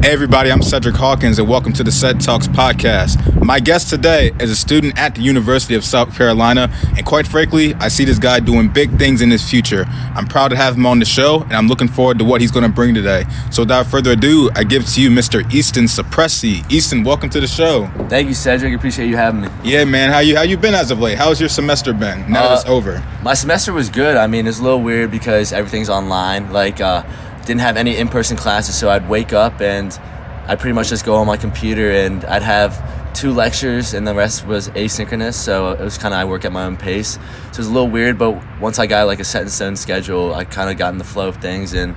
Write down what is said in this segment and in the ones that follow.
Hey everybody, I'm Cedric Hawkins and welcome to the CedTalks Podcast. My guest today is a student at the University of South Carolina, and quite frankly, I see this guy doing big things in his future. I'm proud to have him on the show, and I'm looking forward to what he's going to bring today. So without further ado, I give to you Mr. Easton Cipressi. Easton, welcome to the show. Thank you, Cedric. Appreciate you having me. Yeah, man. How you been as of late? How's your semester been now that it's over? My semester was good. I mean, it's a little weird because everything's online. Didn't have any in-person classes, so I'd wake up and I'd pretty much just go on my computer and I'd have 2 lectures and the rest was asynchronous, so it was kind of I work at my own pace. So it was a little weird, but once I got like a set-in-stone schedule, I kind of got in the flow of things and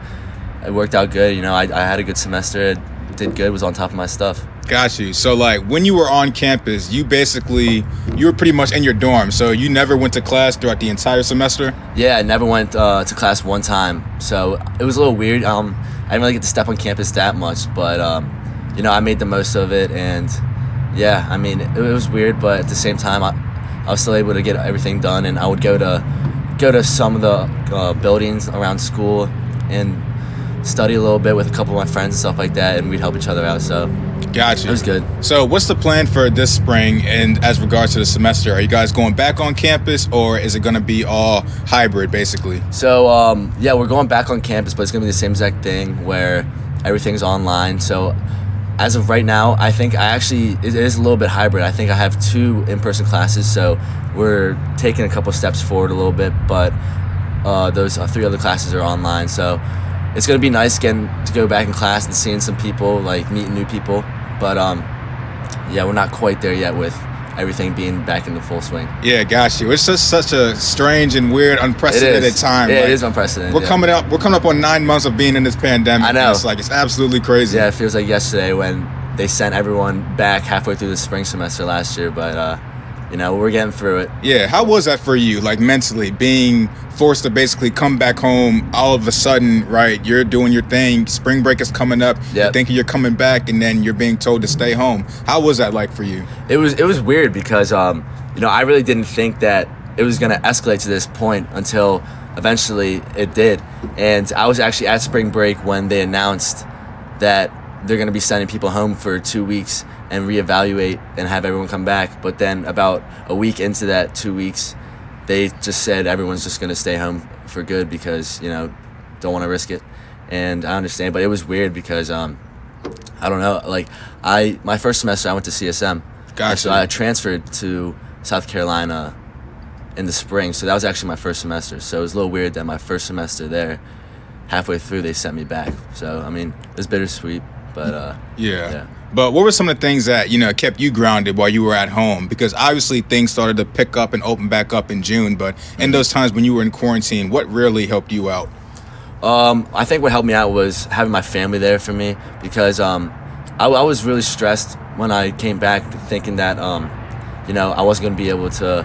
it worked out good. You know, I had a good semester, did good, was on top of my stuff. Got you. So when you were on campus, you were pretty much in your dorm, so you never went to class throughout the entire semester? Yeah, I never went to class one time, so it was a little weird. I didn't really get to step on campus that much, but I made the most of it, and yeah, I mean, it was weird, but at the same time, I was still able to get everything done, and I would go to some of the buildings around school and study a little bit with a couple of my friends and stuff like that, and we'd help each other out, so gotcha. It was good. So what's the plan for this spring and as regards to the semester? Are you guys going back on campus or is it going to be all hybrid basically? So we're going back on campus, but it's going to be the same exact thing where everything's online. So as of right now, I think it is a little bit hybrid. I think I have 2 in-person classes, so we're taking a couple steps forward a little bit, but those 3 other classes are online, so it's going to be nice getting to go back in class and seeing some people, like meeting new people. But, we're not quite there yet with everything being back in the full swing. Yeah, got you. It's just such a strange and weird, unprecedented time. Yeah, it is unprecedented. We're coming up on 9 months of being in this pandemic. I know. It's absolutely crazy. Yeah, it feels like yesterday when they sent everyone back halfway through the spring semester last year. But, we're getting through it. Yeah, how was that for you, like mentally, being forced to basically come back home all of a sudden, right? You're doing your thing, spring break is coming up, Yep. You're thinking you're coming back, and then you're being told to stay home. How was that like for you? It was weird because, I really didn't think that it was going to escalate to this point until eventually it did. And I was actually at spring break when they announced that they're going to be sending people home for 2 weeks and reevaluate and have everyone come back. But then about a week into that 2 weeks, they just said everyone's just going to stay home for good because, don't want to risk it. And I understand, but it was weird because, I don't know, my first semester I went to CSM. Gotcha. So I transferred to South Carolina in the spring. So that was actually my first semester. So it was a little weird that my first semester there, halfway through, they sent me back. So, I mean, it was bittersweet, but yeah. But what were some of the things that, kept you grounded while you were at home? Because obviously things started to pick up and open back up in June. But in those times when you were in quarantine, what really helped you out? I think what helped me out was having my family there for me because I was really stressed when I came back thinking that, I wasn't going to be able to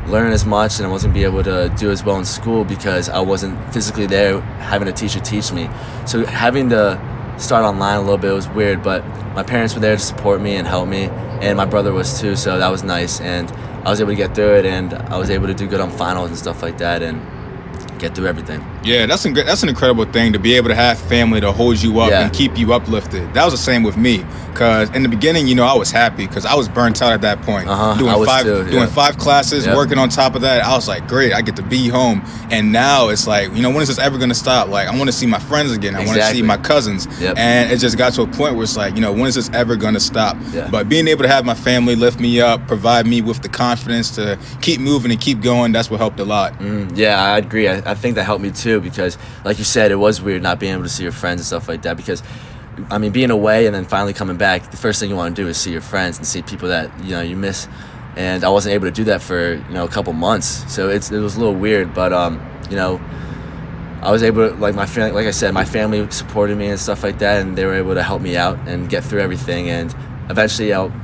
learn as much and I wasn't going to be able to do as well in school because I wasn't physically there having a teacher teach me. So having to start online a little bit was weird, but my parents were there to support me and help me, and my brother was too, so that was nice, and I was able to get through it, and I was able to do good on finals and stuff like that and get through everything. Yeah, that's an incredible thing to be able to have family to hold you up and keep you uplifted. That was the same with me, because in the beginning, I was happy because I was burnt out at that point. Doing 5 classes, working on top of that. I was like, great, I get to be home. And now it's like, when is this ever going to stop? Like, I want to see my friends again. I want to see my cousins. Yep. And it just got to a point where it's like, when is this ever going to stop? Yeah. But being able to have my family lift me up, provide me with the confidence to keep moving and keep going, that's what helped a lot. Yeah, I agree. I think that helped me too because, like you said, it was weird not being able to see your friends and stuff like that because, I mean, being away and then finally coming back, the first thing you want to do is see your friends and see people that, you miss. And I wasn't able to do that for, a couple months. So it was a little weird, but, I was able to, like I said, my family supported me and stuff like that, and they were able to help me out and get through everything. And eventually, during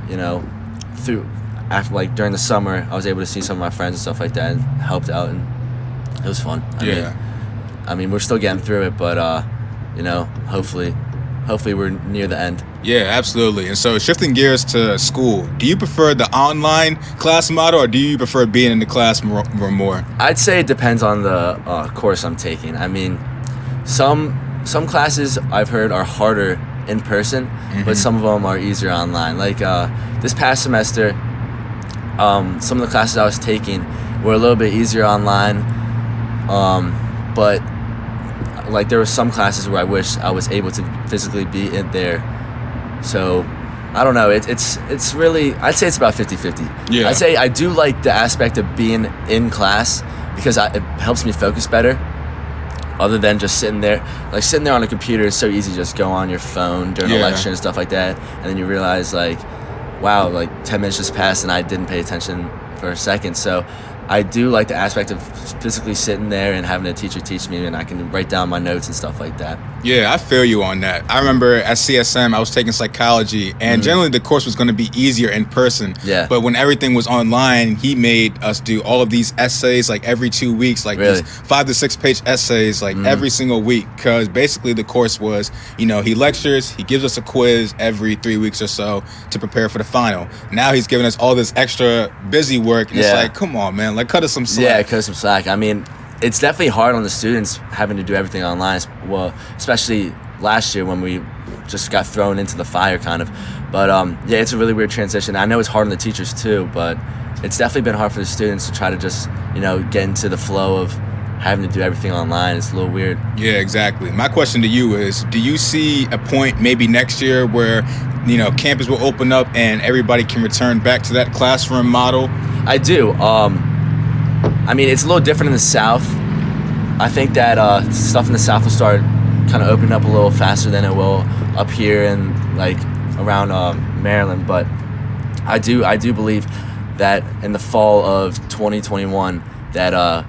the summer, I was able to see some of my friends and stuff like that and helped out, and it was fun. I mean, we're still getting through it, but, hopefully we're near the end. Yeah, absolutely. And so shifting gears to school, do you prefer the online class model or do you prefer being in the class more? I'd say it depends on the course I'm taking. I mean, some classes I've heard are harder in person, but some of them are easier online. Like this past semester, some of the classes I was taking were a little bit easier online, but like there were some classes where I wish I was able to physically be in there. So I don't know. It's really, I'd say it's about 50-50. Yeah. I'd say I do like the aspect of being in class because it helps me focus better. Other than just sitting there on a computer, it's so easy to just go on your phone during a lecture and stuff like that, and then you realize like, wow, like 10 minutes just passed and I didn't pay attention for a second. So I do like the aspect of physically sitting there and having a teacher teach me, and I can write down my notes and stuff like that. Yeah, I feel you on that. I remember at CSM, I was taking psychology, and generally the course was going to be easier in person. Yeah. But when everything was online, he made us do all of these essays like every 2 weeks, like these 5 to 6 page essays, like every single week. Because basically the course was, he lectures, he gives us a quiz every 3 weeks or so to prepare for the final. Now he's giving us all this extra busy work, and it's like, come on, man, like cut us some slack. Yeah, cut us some slack. I mean, it's definitely hard on the students having to do everything online. Well, especially last year when we just got thrown into the fire, kind of. But yeah, it's a really weird transition. I know it's hard on the teachers too, but it's definitely been hard for the students to try to just, get into the flow of having to do everything online. It's a little weird. Yeah, exactly. My question to you is, do you see a point maybe next year where, campus will open up and everybody can return back to that classroom model? I do. I mean, it's a little different in the South. I think that stuff in the South will start kind of opening up a little faster than it will up here and like around Maryland. But I do believe that in the fall of 2021 that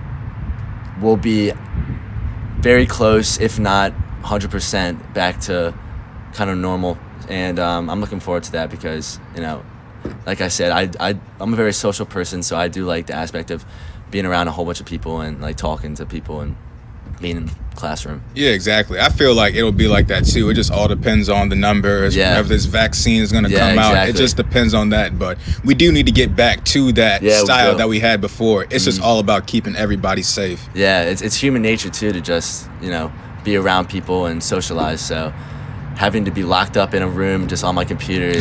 we'll be very close, if not 100% back to kind of normal. And I'm looking forward to that because, like I said, I'm a very social person, so I do like the aspect of being around a whole bunch of people and like talking to people and being in the classroom. Yeah, exactly. I feel like it'll be like that too. It just all depends on the numbers. Yeah. Whenever this vaccine is going to come out, it just depends on that. But we do need to get back to that style that we had before. It's just all about keeping everybody safe. Yeah, it's human nature too to just, be around people and socialize. So having to be locked up in a room just on my computer,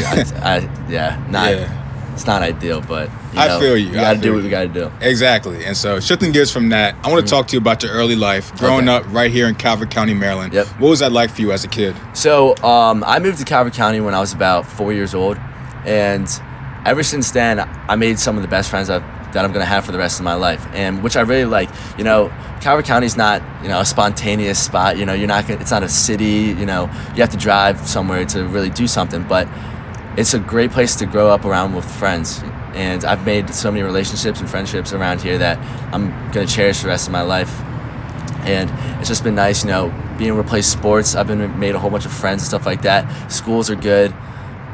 it's not ideal, but I feel you. We got to do what we got to do. Exactly. And so shifting gears from that, I want to talk to you about your early life, growing up right here in Calvert County, Maryland. Yep. What was that like for you as a kid? So I moved to Calvert County when I was about 4 years old, and ever since then, I made some of the best friends that I'm going to have for the rest of my life, and which I really like. Calvert County's not, a spontaneous spot. It's not a city. You have to drive somewhere to really do something, but it's a great place to grow up around with friends. And I've made so many relationships and friendships around here that I'm going to cherish the rest of my life. And it's just been nice, being able to play sports. I've made a whole bunch of friends and stuff like that. Schools are good.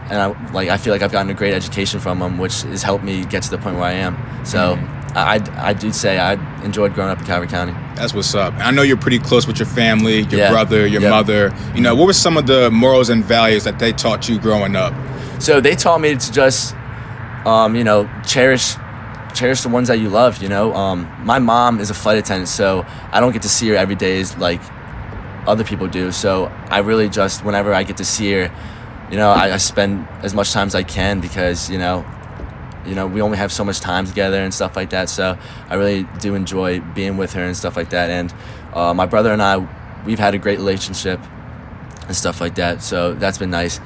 And I feel like I've gotten a great education from them, which has helped me get to the point where I am. So I do say I enjoyed growing up in Calvert County. That's what's up. I know you're pretty close with your family, your brother, your mother. What were some of the morals and values that they taught you growing up? So they taught me to just, cherish the ones that you love. My mom is a flight attendant, so I don't get to see her every day like other people do. So I really just, whenever I get to see her, I spend as much time as I can because, we only have so much time together and stuff like that. So I really do enjoy being with her and stuff like that. And my brother and I, we've had a great relationship and stuff like that. So that's been nice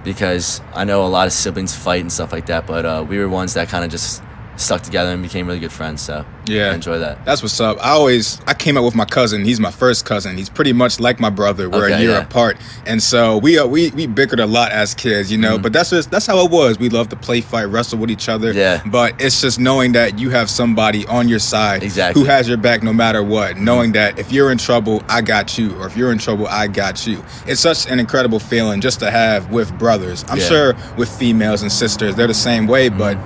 because I know a lot of siblings fight and stuff like that. But we were ones that kind of just stuck together and became really good friends. So I enjoy that. That's what's up. I came up with my cousin. He's my first cousin. He's pretty much like my brother. We're a year apart, and so we bickered a lot as kids, But that's how it was. We loved to play, fight, wrestle with each other. Yeah. But it's just knowing that you have somebody on your side who has your back no matter what. Knowing that if you're in trouble, I got you, or if you're in trouble, I got you. It's such an incredible feeling just to have with brothers. I'm sure with females and sisters, they're the same way. But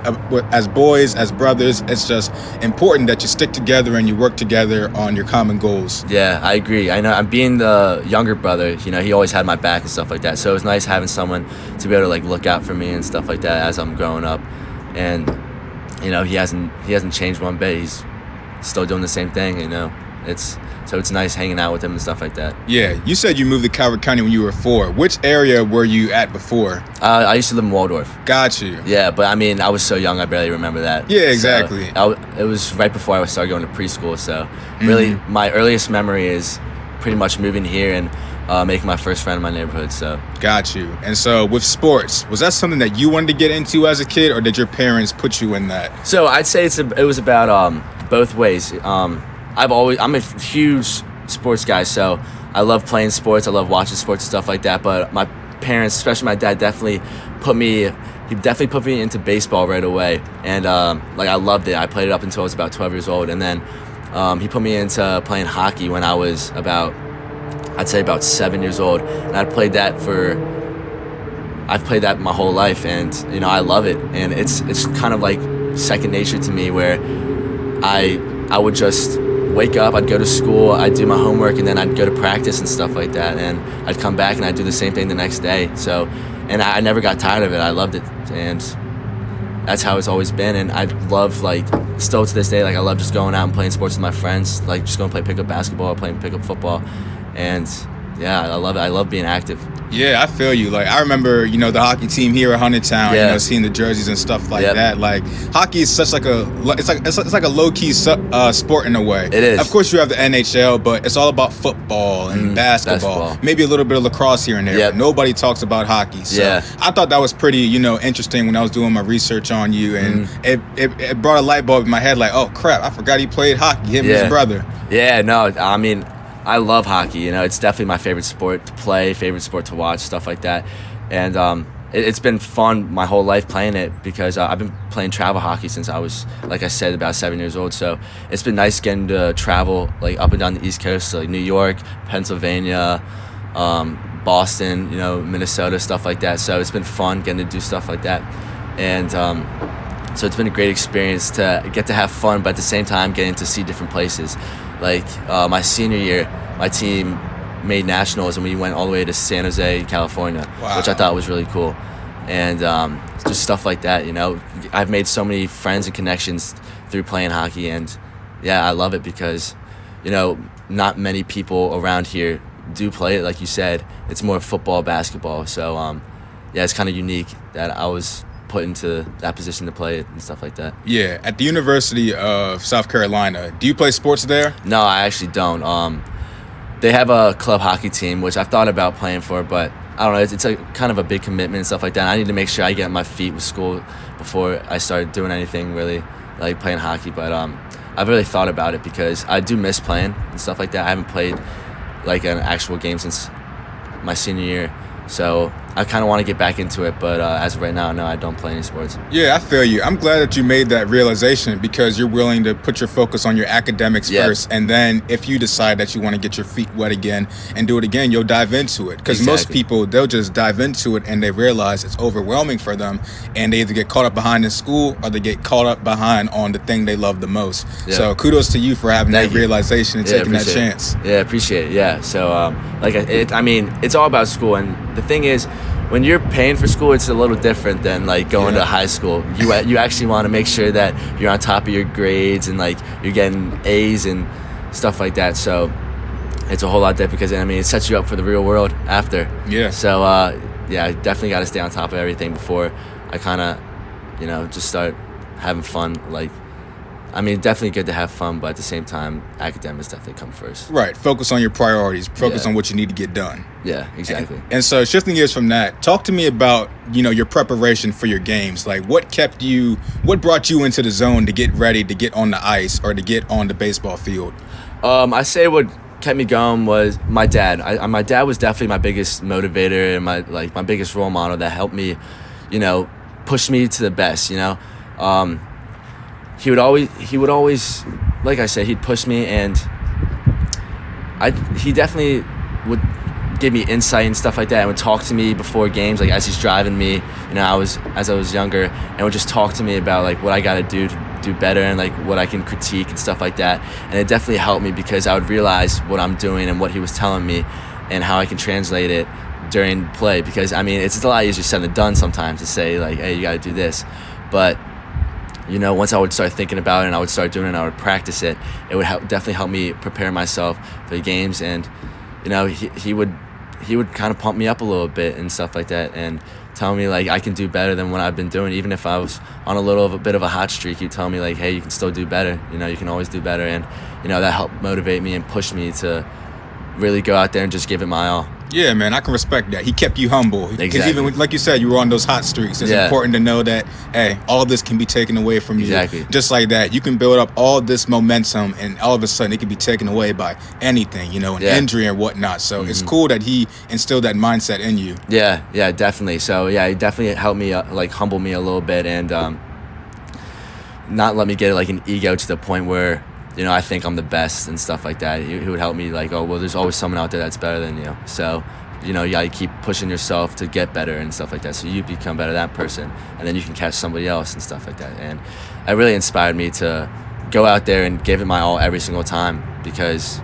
as boys, as brothers, it's just important that you stick together and you work together on your common goals. Yeah, I agree. I know I'm being the younger brother, he always had my back and stuff like that. So it's nice having someone to be able to look out for me and stuff like that as I'm growing up. And he hasn't changed one bit. He's still doing the same thing, it's nice hanging out with him and stuff like that. Yeah, you said you moved to Calvert County when you were 4. Which area were you at before? I used to live in Waldorf. Got you. Yeah, but I mean, I was so young, I barely remember that. Yeah, exactly. So it was right before I started going to preschool, so really my earliest memory is pretty much moving here and making my first friend in my neighborhood. So got you. And so with sports, was that something that you wanted to get into as a kid, or did your parents put you in that? So I'd say it was about both ways. I'm a huge sports guy, so I love playing sports. I love watching sports and stuff like that. But my parents, especially my dad, definitely put me into baseball right away, and I loved it. I played it up until I was about 12 years old, and then he put me into playing hockey when I was about 7 years old, and I've played that my whole life, and I love it, and it's kind of like second nature to me, where I would just wake up, I'd go to school, I'd do my homework, and then I'd go to practice and stuff like that, and I'd come back and I'd do the same thing the next day. So, and I never got tired of it. I loved it, and that's how it's always been. And I love, still to this day, I love just going out and playing sports with my friends, just going to play pickup basketball, playing pickup football, and yeah, I love it. I love being active. Yeah, I feel you. I remember, the hockey team here at Huntingtown, seeing the jerseys and stuff like that. Hockey is such it's like a low-key sport in a way. It is. Of course, you have the NHL, but it's all about football and basketball. Maybe a little bit of lacrosse here and there. Yep. But nobody talks about hockey. So I thought that was pretty, interesting when I was doing my research on you, and it brought a light bulb in my head, oh crap, I forgot he played hockey. Him and his brother. Yeah, no, I mean, I love hockey. It's definitely my favorite sport to play, favorite sport to watch, stuff like that. And it's been fun my whole life playing it, because I've been playing travel hockey since I was, like I said, about 7 years old. So it's been nice getting to travel up and down the East Coast, so New York, Pennsylvania, Boston, Minnesota, stuff like that. So it's been fun getting to do stuff like that. And so it's been a great experience to get to have fun, but at the same time getting to see different places. My senior year, my team made nationals, and we went all the way to San Jose, California, which I thought was really cool. And just stuff like that, I've made so many friends and connections through playing hockey, and yeah, I love it because, not many people around here do play it. Like you said, it's more football, basketball. So it's kind of unique that I was put into that position to play it and stuff like that. Yeah. At the University of South Carolina, do you play sports there? No, I actually don't. They have a club hockey team, which I've thought about playing for, but I don't know. It's a kind of a big commitment and stuff like that. I need to make sure I get on my feet with school before I start doing anything really like playing hockey. But I've really thought about it because I do miss playing and stuff like that. I haven't played an actual game since my senior year. So I kind of want to get back into it, but as of right now, no, I don't play any sports. Yeah, I feel you. I'm glad that you made that realization because you're willing to put your focus on your academics first, and then if you decide that you want to get your feet wet again and do it again, you'll dive into it. Because most people, they'll just dive into it and they realize it's overwhelming for them, and they either get caught up behind in school or they get caught up behind on the thing they love the most. Yeah. So kudos to you for having that realization and taking that chance. Yeah, appreciate it. Yeah, so it's all about school, and the thing is, when you're paying for school, it's a little different than going to high school. You actually want to make sure that you're on top of your grades and you're getting A's and stuff like that. So it's a whole lot different because it sets you up for the real world after. Yeah. So I definitely got to stay on top of everything before I kind of just start having fun. Definitely good to have fun, but at the same time, academics definitely come first. Right. Focus on your priorities. Focus on what you need to get done. Yeah, exactly. And so shifting gears from that, talk to me about, your preparation for your games. What brought you into the zone to get ready to get on the ice or to get on the baseball field? I say what kept me going was my dad. My dad was definitely my biggest motivator and my biggest role model that helped me, push me to the best, He would always, like I said, he'd push me, and he definitely would give me insight and stuff like that, and would talk to me before games, as he's driving me, as I was younger, and would just talk to me about what I got to do better and what I can critique and stuff like that. And it definitely helped me because I would realize what I'm doing and what he was telling me and how I can translate it during play, because it's a lot easier said than done sometimes to say hey, you got to do this, but once I would start thinking about it and I would start doing it and I would practice it, it would definitely help me prepare myself for the games. And, he would kind of pump me up a little bit and stuff like that and tell me, like, I can do better than what I've been doing. Even if I was on a bit of a hot streak, he'd tell me, like, hey, you can still do better. You can always do better. And, that helped motivate me and push me to really go out there and just give it my all. Yeah, man, I can respect that. He kept you humble. Because even, like you said, you were on those hot streaks. It's important to know that, hey, all this can be taken away from you. Exactly. Just like that. You can build up all this momentum, and all of a sudden it can be taken away by anything, an injury or whatnot. So it's cool that he instilled that mindset in you. Yeah, definitely. So, he definitely helped me, humble me a little bit and not let me get, an ego to the point where, I think I'm the best and stuff like that. He would help me there's always someone out there that's better than you. So, you gotta keep pushing yourself to get better and stuff like that. So you become better than that person, and then you can catch somebody else and stuff like that. And it really inspired me to go out there and give it my all every single time because,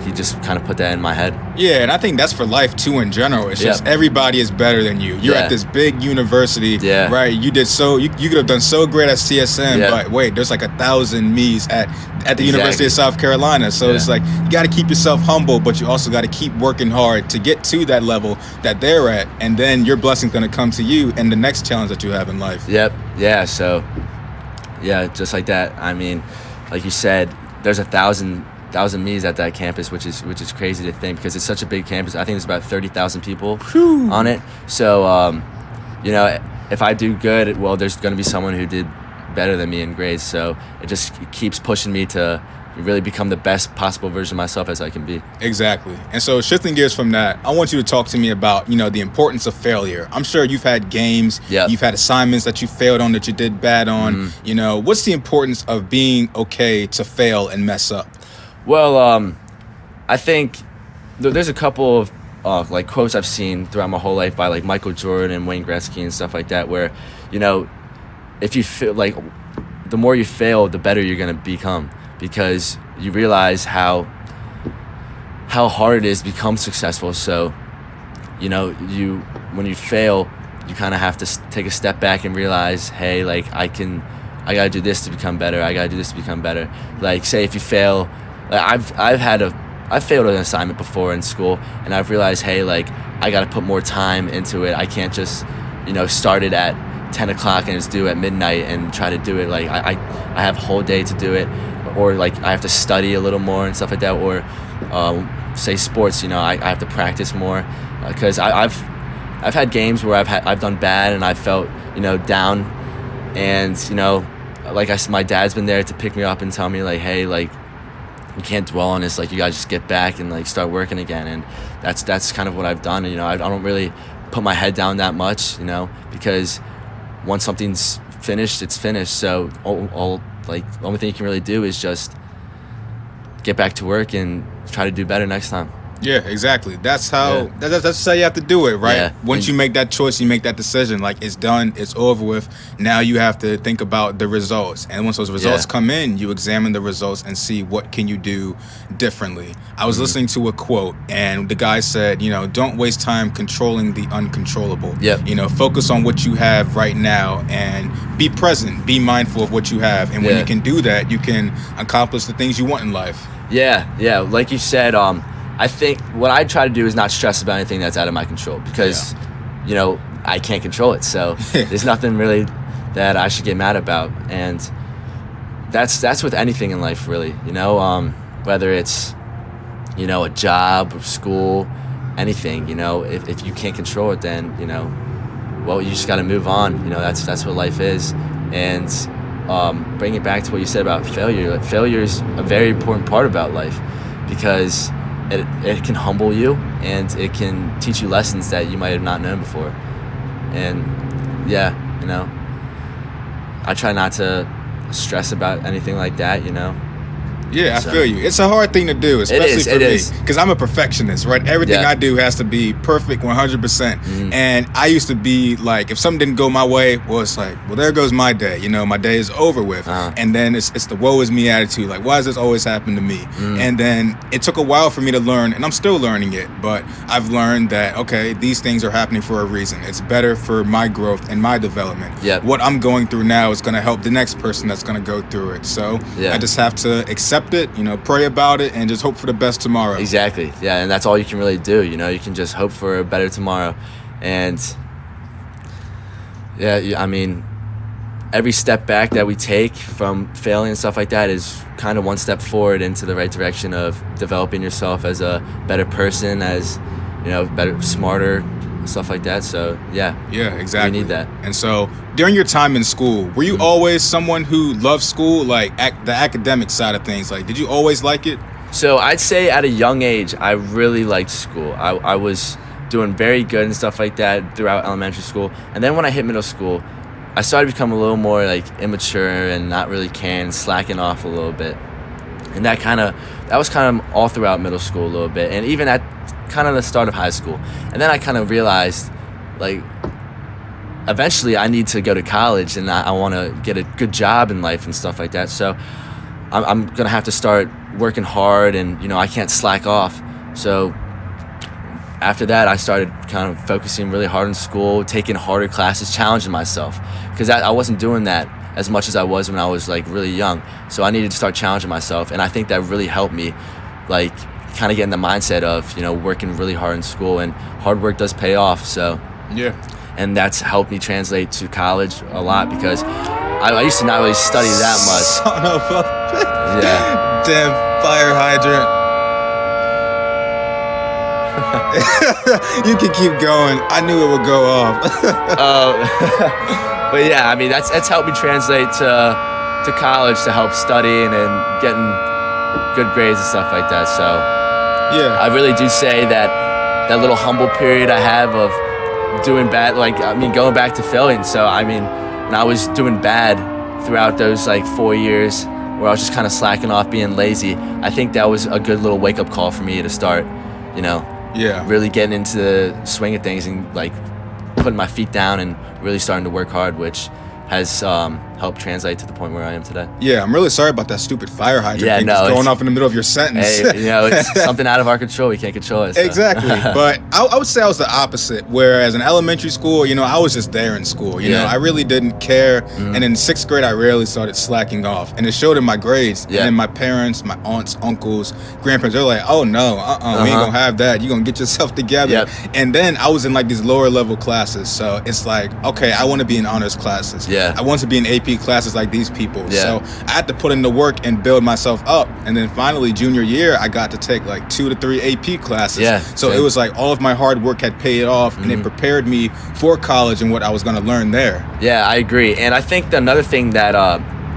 he just kind of put that in my head. Yeah, and I think that's for life too in general. It's just everybody is better than you. You're at this big university, right? You did you could have done so great at CSM, but wait, there's 1,000 me's at the University of South Carolina. So it's like you got to keep yourself humble, but you also got to keep working hard to get to that level that they're at, and then your blessing's going to come to you and the next challenge that you have in life. Yep. Yeah. So, just like that. I mean, like you said, there's 1,000 me's at that campus, which is crazy to think because it's such a big campus. I think there's about 30,000 people on it. So, if I do good, well, there's going to be someone who did better than me in grades. So it just keeps pushing me to really become the best possible version of myself as I can be. Exactly. And so shifting gears from that, I want you to talk to me about, the importance of failure. I'm sure you've had games, you've had assignments that you failed on, that you did bad on. What's the importance of being okay to fail and mess up? Well, I think there's a couple of quotes I've seen throughout my whole life by Michael Jordan and Wayne Gretzky and stuff like that, where if you feel the more you fail, the better you're gonna become because you realize how hard it is to become successful. So when you fail, you kind of have to take a step back and realize, hey, I gotta do this to become better. I gotta do this to become better. Say if you fail. I've failed an assignment before in school, and I've realized, hey, I got to put more time into it. I can't just, start it at 10 o'clock and it's due at midnight and try to do it. I have a whole day to do it, or I have to study a little more and stuff like that. Or say sports, I have to practice more because I've had games where I've done bad and I felt down, and like I said, my dad's been there to pick me up and tell me hey, you can't dwell on this. You gotta just get back and start working again. And that's kind of what I've done. I don't really put my head down that much, because once something's finished, it's finished. So the only thing you can really do is just get back to work and try to do better next time. Yeah, exactly. That's how that's how you have to do it, right? Yeah. Once you make that choice, you make that decision. It's done, it's over with. Now you have to think about the results. And once those results come in, you examine the results and see what can you do differently. I was listening to a quote, and the guy said, don't waste time controlling the uncontrollable. Yep. Focus on what you have right now and be present, be mindful of what you have. And when you can do that, you can accomplish the things you want in life. Yeah. Like you said, I think what I try to do is not stress about anything that's out of my control because, I can't control it. So there's nothing really that I should get mad about. And that's with anything in life, really, whether it's, a job or school, anything, if you can't control it, then, well, you just got to move on. That's what life is. And bring it back to what you said about failure. Failure is a very important part about life because it can humble you and it can teach you lessons that you might have not known before. And I try not to stress about anything like that, Yeah, I feel you. It's a hard thing to do, especially for me, because I'm a perfectionist, right? Everything I do has to be perfect 100%. And I used to be like, if something didn't go my way, well, it's like, well, there goes my day. You know, my day is over with. And then it's the woe is me attitude. Like, why does this always happen to me? And then it took a while for me to learn, and I'm still learning it, but I've learned that, okay, these things are happening for a reason. It's better for my growth and my development. What I'm going through now is going to help the next person that's going to go through it. So I just have to accept it, you know, pray about it, and just hope for the best tomorrow. Exactly. Yeah, and that's all you can really do. You know, you can just hope for a better tomorrow. And I mean, every step back that we take from failing and stuff like that is kind of one step forward into the right direction of developing yourself as a better person, as, you know, better, smarter, stuff like that. So yeah, exactly. You need that. And so during your time in school, were you always someone who loved school, like the academic side of things? Like, did you always like it? So I'd say at a young age, I really liked school. I was doing very good and stuff like that throughout elementary school. And then when I hit middle school, I started to become a little more like immature and not really caring, slacking off a little bit. And that was kind of all throughout middle school a little bit, and even at kind of the start of high school. And then I kind of realized, like, eventually I need to go to college, and I want to get a good job in life and stuff like that. So I'm going to have to start working hard, and, you know, I can't slack off. So after that, I started kind of focusing really hard in school, taking harder classes, challenging myself, because I wasn't doing that as much as I was when I was, like, really young. So I needed to start challenging myself, and I think that really helped me, like, kind of get in the mindset of, you know, working really hard in school, and hard work does pay off. So and that's helped me translate to college a lot, because I used to not really study that much. Son of a bitch. Yeah. Damn fire hydrant. You can keep going. I knew it would go off. But yeah, I mean, that's helped me translate to college, to help studying and getting good grades and stuff like that. So I really do say that little humble period I have of doing bad, like, I mean, going back to failing. So I mean, when I was doing bad throughout those, like, 4 years where I was just kind of slacking off, being lazy, I think that was a good little wake up call for me to start, you know, really getting into the swing of things, and, like, putting my feet down and really starting to work hard, which has helped translate to the point where I am today. Yeah, I'm really sorry about that stupid fire hydrant thing just going off in the middle of your sentence. Hey, you know, it's something out of our control. We can't control it. So. Exactly. But I would say I was the opposite. Whereas in elementary school, you know, I was just there in school. You know, I really didn't care. And in 6th grade, I really started slacking off. And it showed in my grades. And then my parents, my aunts, uncles, grandparents, they're like, oh, no, we ain't going to have that. You're going to get yourself together. And then I was in, like, these lower level classes. So it's like, okay, I want to be in honors classes. I want to be in AP classes like these people. So I had to put in the work and build myself up. And then finally, junior year, I got to take like 2 to 3 AP classes. So it was like all of my hard work had paid off, and it prepared me for college and what I was going to learn there. Yeah, I agree. And I think another thing that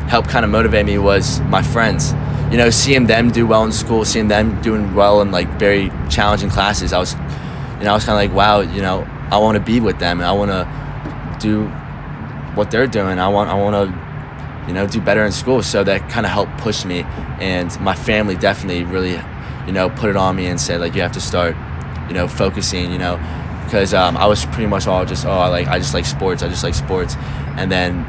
helped kind of motivate me was my friends. You know, seeing them do well in school, seeing them doing well in, like, very challenging classes. I was kind of like, wow, you know, I want to be with them, and I want to do what they're doing. I want to, you know, do better in school. So that kind of helped push me, and my family definitely really, you know, put it on me and said, like, you have to start, you know, focusing, you know, because I was pretty much all just, I just like sports. And then,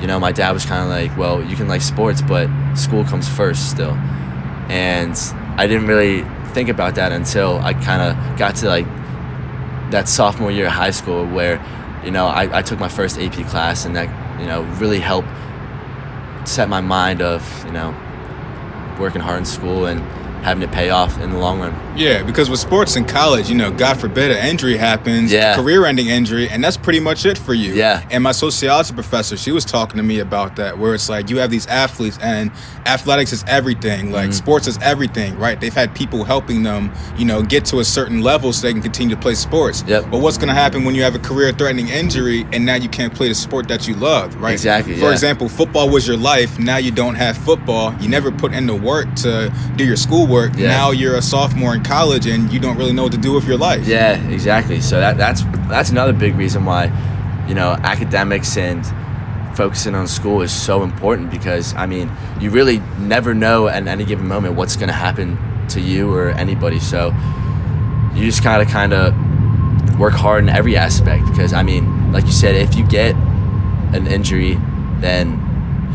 you know, my dad was kind of like, well, you can like sports, but school comes first still. And I didn't really think about that until I kind of got to, like, that sophomore year of high school, where, you know, I took my first AP class, and that, you know, really helped set my mind of, you know, working hard in school and having it pay off in the long run. Yeah, because with sports in college, you know, God forbid an injury happens, career-ending injury, and that's pretty much it for you. And my sociology professor, she was talking to me about that, where it's like you have these athletes, and athletics is everything. Like, sports is everything, right? They've had people helping them, you know, get to a certain level so they can continue to play sports. But what's going to happen when you have a career-threatening injury and now you can't play the sport that you love, right? For example, football was your life. Now you don't have football. You never put in the work to do your schoolwork. Now you're a sophomore in college, and you don't really know what to do with your life. Yeah, exactly. So that's another big reason why, you know, academics and focusing on school is so important because, I mean, you really never know at any given moment what's going to happen to you or anybody. So you just gotta kind of work hard in every aspect because, I mean, like you said, if you get an injury, then,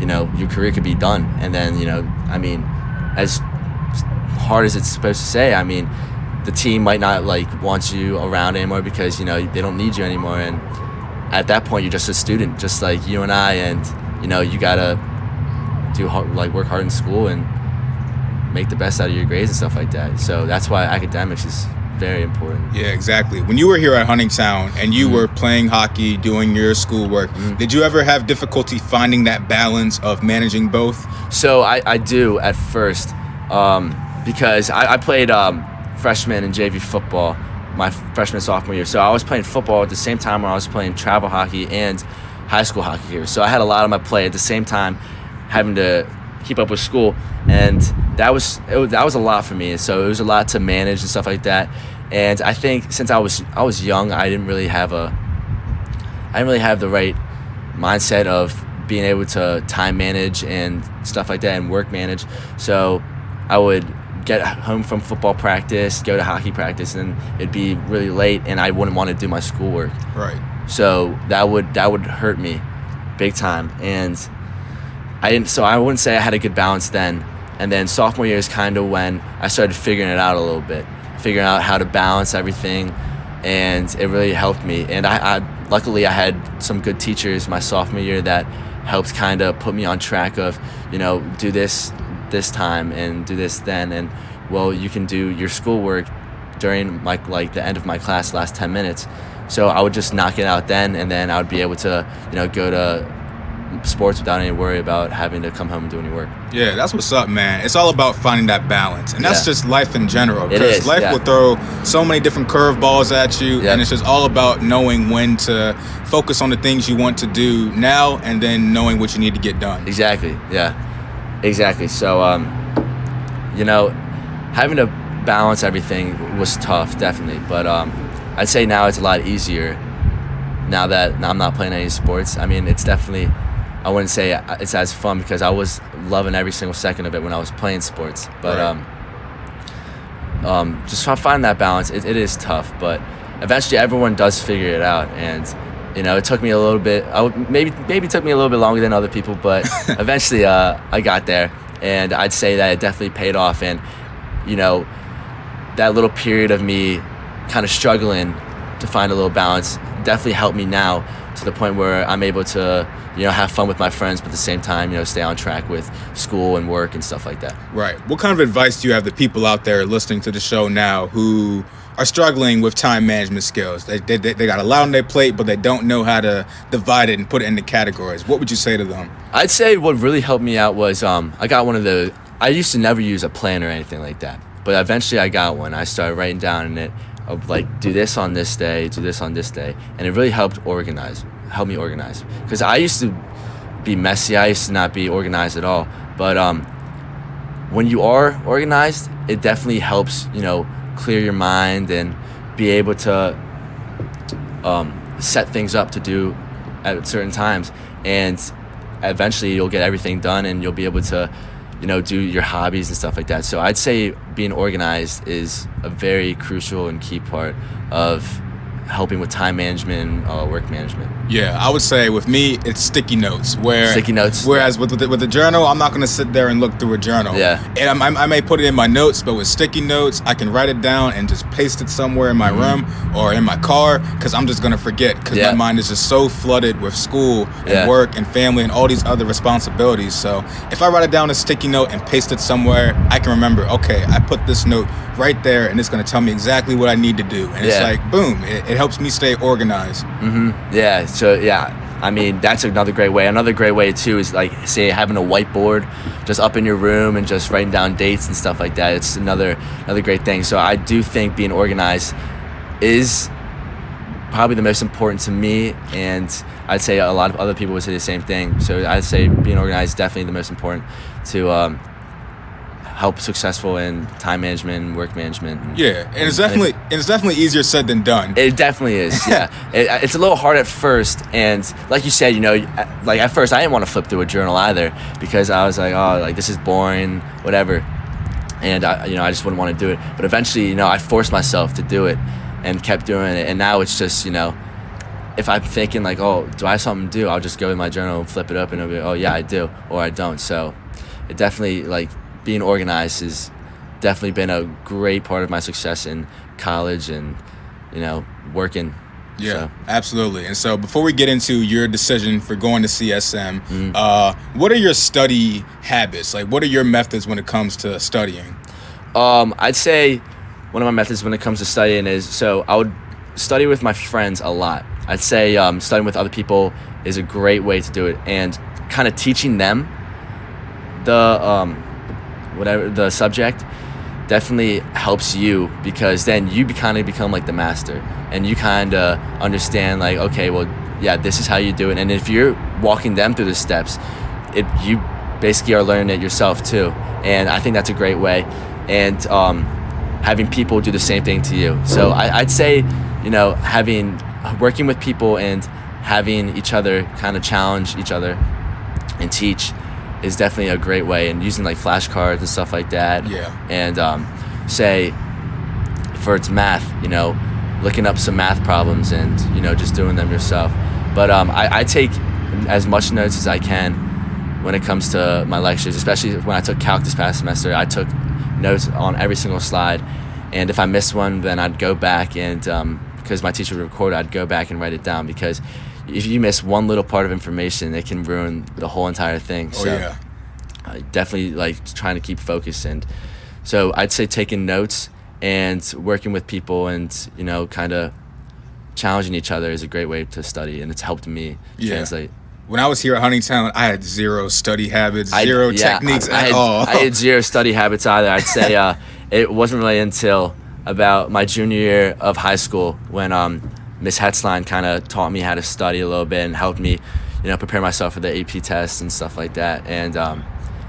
you know, your career could be done. And then, you know, I mean, as hard as it's supposed to say, I mean, the team might not like want you around anymore because, you know, they don't need you anymore. And at that point, you're just a student, just like you and I, and, you know, you gotta work hard in school and make the best out of your grades and stuff like that. So that's why academics is very important. Yeah, exactly. When you were here at Huntingtown and you were playing hockey, doing your schoolwork, did you ever have difficulty finding that balance of managing both? So I do at first because I played freshman and JV football my freshman and sophomore year. So I was playing football at the same time where I was playing travel hockey and high school hockey here. So I had a lot of my play at the same time, having to keep up with school, and that was a lot for me. So it was a lot to manage and stuff like that. And I think since I was young, I didn't really have the right mindset of being able to time manage and stuff like that and work manage. So I would get home from football practice, go to hockey practice, and it'd be really late, and I wouldn't want to do my schoolwork. Right. So that would hurt me big time, and I wouldn't say I had a good balance then. And then sophomore year is kind of when I started figuring it out a little bit, figuring out how to balance everything, and it really helped me. And I luckily I had some good teachers my sophomore year that helped kind of put me on track of, you know, do this time and do this then, and well, you can do your schoolwork during the end of my class, last 10 minutes. So I would just knock it out then, and then I would be able to, you know, go to sports without any worry about having to come home and do any work. Yeah, that's what's up, man. It's all about finding that balance, and that's just life in general. Because life will throw so many different curveballs at you, and it's just all about knowing when to focus on the things you want to do now, and then knowing what you need to get done. Exactly. Yeah. Exactly. So, you know, having to balance everything was tough, definitely. But I'd say now it's a lot easier. Now that I'm not playing any sports, I mean, it's definitely, I wouldn't say it's as fun because I was loving every single second of it when I was playing sports. But just trying to find that balance, it is tough. But eventually everyone does figure it out. And, you know, it took me a little bit, maybe took me a little bit longer than other people, but eventually I got there. And I'd say that it definitely paid off. And, you know, that little period of me kind of struggling to find a little balance definitely helped me now to the point where I'm able to, you know, have fun with my friends, but at the same time, you know, stay on track with school and work and stuff like that. Right. What kind of advice do you have to people out there listening to the show now who are struggling with time management skills? They got a lot on their plate, but they don't know how to divide it and put it into categories. What would you say to them? I'd say what really helped me out was I got one of the, I used to never use a plan or anything like that, but eventually I got one. I started writing down in it of like, do this on this day, do this on this day, and it really helped me organize. Because I used to be messy. I used to not be organized at all. But when you are organized, it definitely helps, you know, clear your mind and be able to set things up to do at certain times. And eventually you'll get everything done and you'll be able to, you know, do your hobbies and stuff like that. So I'd say being organized is a very crucial and key part of helping with time management and work management. Yeah, I would say with me, it's sticky notes. Whereas with the journal, I'm not going to sit there and look through a journal. Yeah. And I may put it in my notes, but with sticky notes, I can write it down and just paste it somewhere in my room or in my car because I'm just going to forget because my mind is just so flooded with school and work and family and all these other responsibilities. So if I write it down in a sticky note and paste it somewhere, I can remember, okay, I put this note right there and it's going to tell me exactly what I need to do. And it's like, boom, it helps me stay organized. Yeah. So, I mean, that's another great way. Another great way, too, is, like, say, having a whiteboard just up in your room and just writing down dates and stuff like that. It's another great thing. So I do think being organized is probably the most important to me, and I'd say a lot of other people would say the same thing. So I'd say being organized is definitely the most important to help successful in time management and work management. Yeah, and it's definitely easier said than done. It definitely is. Yeah, it's a little hard at first, and like you said, like at first I didn't want to flip through a journal either because I was like, oh, like this is boring, whatever, and I just wouldn't want to do it. But eventually, I forced myself to do it, and kept doing it, and now it's just if I'm thinking like, oh, do I have something to do, I'll just go in my journal and flip it up, and it'll be, oh yeah, I do, or I don't. So it definitely, like, being organized has definitely been a great part of my success in college and working. Yeah, so. Absolutely. And so before we get into your decision for going to CSM, what are your study habits? Like, what are your methods when it comes to studying? I'd say one of my methods when it comes to studying is, so I would study with my friends a lot. I'd say studying with other people is a great way to do it, and kind of teaching them the subject definitely helps you, because then you kind of become like the master, and you kind of understand like, okay, well, yeah, this is how you do it. And if you're walking them through the steps, you basically are learning it yourself too. And I think that's a great way. And having people do the same thing to you. So I'd say, working with people and having each other kind of challenge each other and teach is definitely a great way, and using like flashcards and stuff like that. Yeah. And say for its math, looking up some math problems and just doing them yourself. But I take as much notes as I can when it comes to my lectures, especially when I took calc this past semester. I took notes on every single slide, and if I missed one, then I'd go back and because my teacher would record it, I'd go back and write it down, because if you miss one little part of information, it can ruin the whole entire thing. Oh, so yeah. Definitely like trying to keep focused. And so I'd say taking notes and working with people and, kind of challenging each other is a great way to study, and it's helped me translate. When I was here at Huntington, I had zero study habits, zero techniques at all. I had zero study habits either. I'd say it wasn't really until about my junior year of high school when Miss Hetzline kind of taught me how to study a little bit and helped me, prepare myself for the AP tests and stuff like that. And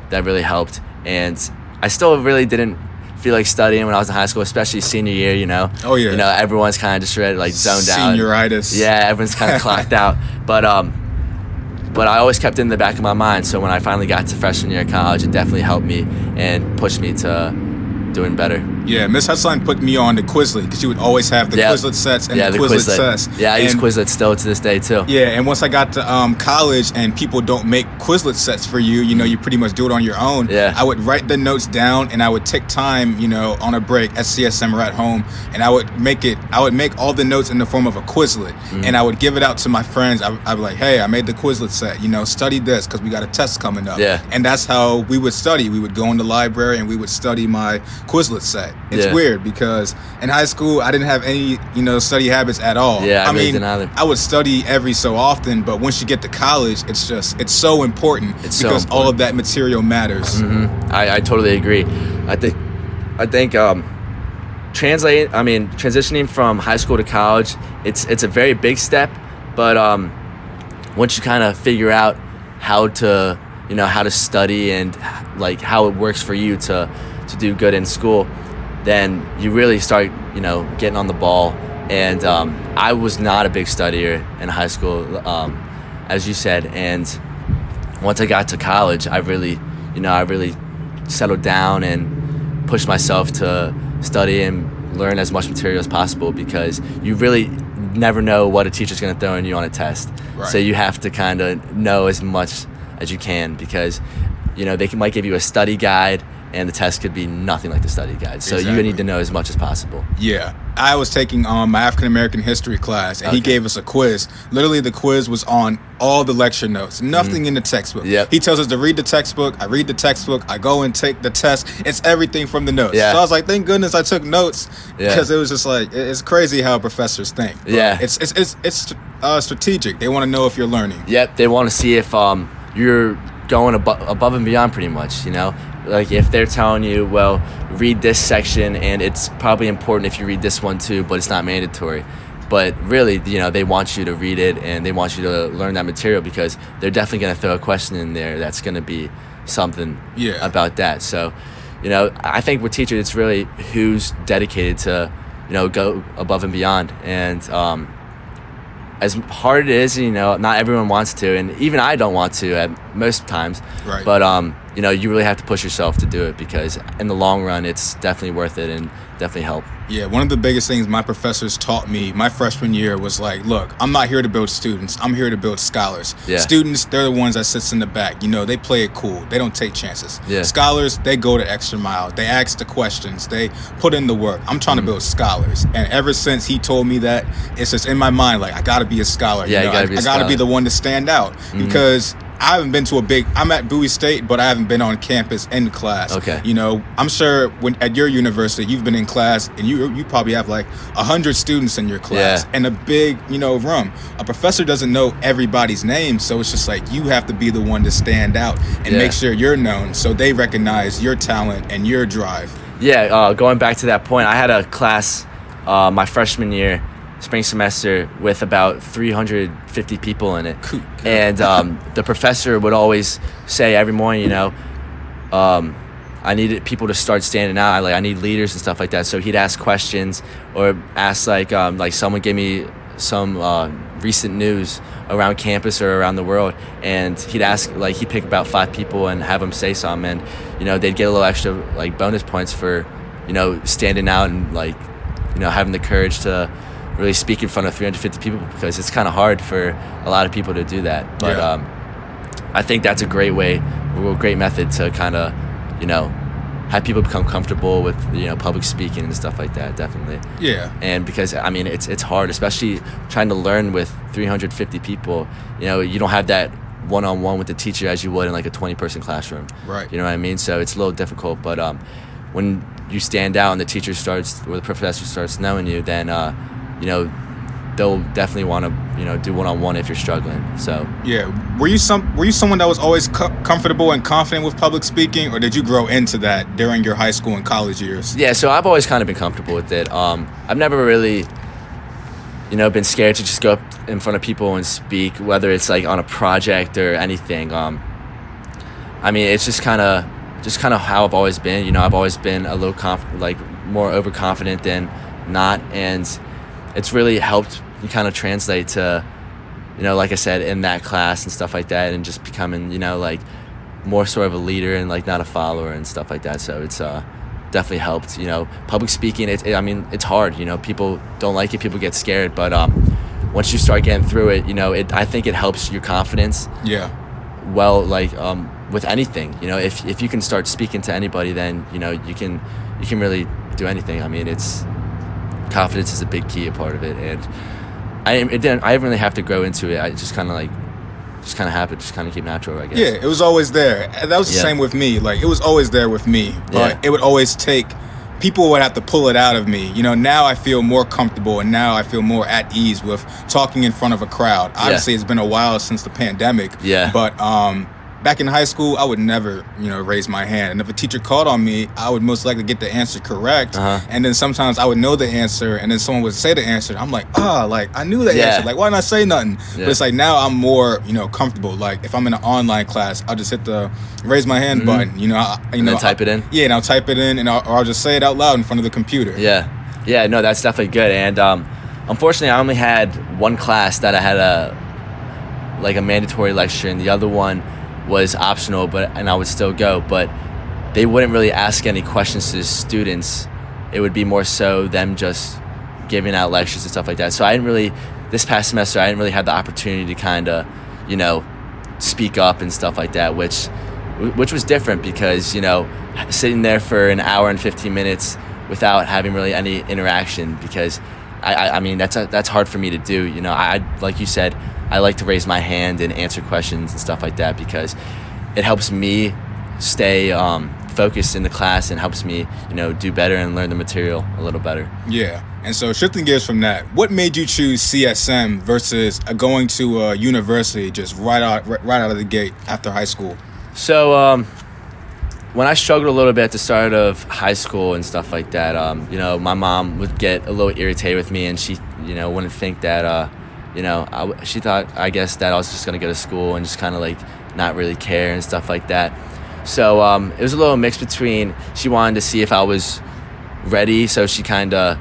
that really helped. And I still really didn't feel like studying when I was in high school, especially senior year, Oh, yeah. Everyone's kind of just ready, like zoned out. Senioritis. Yeah, everyone's kind of clocked out. But I always kept it in the back of my mind. So when I finally got to freshman year of college, it definitely helped me and pushed me to doing better. Yeah, Miss Hetzline put me on the Quizlet, because she would always have the Quizlet sets and the Quizlet tests. Yeah, I use Quizlet still to this day too. Yeah, and once I got to college and people don't make Quizlet sets for you, you pretty much do it on your own. Yeah. I would write the notes down, and I would take time, on a break at CSM or at home, and I would make all the notes in the form of a Quizlet, and I would give it out to my friends. I'd be like, hey, I made the Quizlet set, study this because we got a test coming up. Yeah. And that's how we would study. We would go in the library and we would study my Quizlet set. It's weird because in high school I didn't have any, study habits at all. Yeah, I really didn't either. I would study every so often, but once you get to college, it's so important because all of that material matters. Mm-hmm. I totally agree. I think transitioning from high school to college, it's a very big step, but once you kind of figure out how to study and like how it works for you to do good in school, then you really start, getting on the ball. And I was not a big studier in high school, as you said. And once I got to college, I really settled down and pushed myself to study and learn as much material as possible, because you really never know what a teacher's going to throw in you on a test. Right. So you have to kind of know as much as you can, because they might give you a study guide and the test could be nothing like the study guide. So you need to know as much as possible. Yeah. I was taking my African American history class, and he gave us a quiz. Literally, the quiz was on all the lecture notes, nothing in the textbook. Yep. He tells us to read the textbook. I read the textbook. I go and take the test. It's everything from the notes. Yeah. So I was like, thank goodness I took notes, because it was just like, it's crazy how professors think. But yeah. It's strategic. They want to know if you're learning. Yep. They want to see if you're going above and beyond, pretty much, Like if they're telling you, well, read this section, and it's probably important if you read this one too, but it's not mandatory. But really, they want you to read it, and they want you to learn that material, because they're definitely going to throw a question in there that's going to be something about that. So, I think with teachers, it's really who's dedicated to, go above and beyond. And as hard it is, not everyone wants to, and even I don't want to at most times. Right. But you really have to push yourself to do it, because in the long run, it's definitely worth it and definitely help. Yeah, one of the biggest things my professors taught me my freshman year was like, look, I'm not here to build students. I'm here to build scholars. Yeah. Students, they're the ones that sits in the back. They play it cool. They don't take chances. Yeah. Scholars, they go the extra mile. They ask the questions. They put in the work. I'm trying to build scholars. And ever since he told me that, it's just in my mind, like, I got to be a scholar. Yeah, I got to be the one to stand out. Because I haven't been to I'm at Bowie State, but I haven't been on campus in class. Okay. I'm sure at your university, you've been in class and you probably have like 100 students in your class and a big, room. A professor doesn't know everybody's name. So it's just like, you have to be the one to stand out and make sure you're known, so they recognize your talent and your drive. Yeah. Going back to that point, I had a class my freshman year, spring semester, with about 350 people in it. Cool. And the professor would always say every morning, I needed people to start standing out. I need leaders and stuff like that. So he'd ask questions, or ask like someone give me some recent news around campus or around the world, and he'd pick about 5 people and have them say something, and they'd get a little extra bonus points for standing out and having the courage to really speak in front of 350 people, because it's kind of hard for a lot of people to do that. But I think that's a great method to kind of, have people become comfortable with, public speaking and stuff like that, definitely. Yeah. And because, it's hard, especially trying to learn with 350 people. You don't have that one-on-one with the teacher as you would in like a 20-person classroom. Right. You know what I mean? So it's a little difficult, but when you stand out and the teacher starts, or the professor starts knowing you, then they'll definitely want to do one-on-one if you're struggling. So yeah, were you someone that was always comfortable and confident with public speaking, or did you grow into that during your high school and college years? Yeah, so I've always kind of been comfortable with it. I've never really been scared to just go up in front of people and speak, whether it's like on a project or anything. It's just kind of how I've always been. I've always been a little more overconfident than not, and it's really helped me kind of translate to, like I said, in that class and stuff like that, and just becoming, more sort of a leader and not a follower and stuff like that. So it's definitely helped. Public speaking, it's hard. People don't like it. People get scared, but once you start getting through it, I think it helps your confidence. Yeah. Well, with anything, if you can start speaking to anybody, then you can really do anything. Confidence is a big key, a part of it, and I didn't really have to grow into it. I just kind of happened, just kind of came natural, I guess. Yeah, it was always there. That was the same with me. It was always there with me, but it would always take, people would have to pull it out of me. Now I feel more comfortable, and now I feel more at ease with talking in front of a crowd. Obviously, it's been a while since the pandemic. Yeah. But back in high school, I would never, raise my hand. And if a teacher called on me, I would most likely get the answer correct. And then sometimes I would know the answer, and then someone would say the answer. I'm like, I knew the answer. Why not say nothing? Yeah. But it's now I'm more, comfortable. If I'm in an online class, I'll just hit the raise my hand button. And then type it in. Yeah, and I'll type it in, and I'll just say it out loud in front of the computer. Yeah. Yeah, no, that's definitely good. And unfortunately, I only had one class that I had a mandatory lecture, and the other one was optional, and I would still go, but they wouldn't really ask any questions to the students. It would be more so them just giving out lectures and stuff like that. So this past semester, I didn't really have the opportunity to kind of, speak up and stuff like that, which was different, because, sitting there for an hour and 15 minutes without having really any interaction, because that's hard for me to do. I like you said, I like to raise my hand and answer questions and stuff like that, because it helps me stay focused in the class and helps me, do better and learn the material a little better. Yeah. And so shifting gears from that, what made you choose CSM versus going to a university just right out of the gate after high school? So when I struggled a little bit at the start of high school and stuff like that, my mom would get a little irritated with me, and she, wouldn't think that, she thought, I guess, that I was just going to go to school and just kind of not really care and stuff like that. So it was a little mix between, she wanted to see if I was ready, so she kind of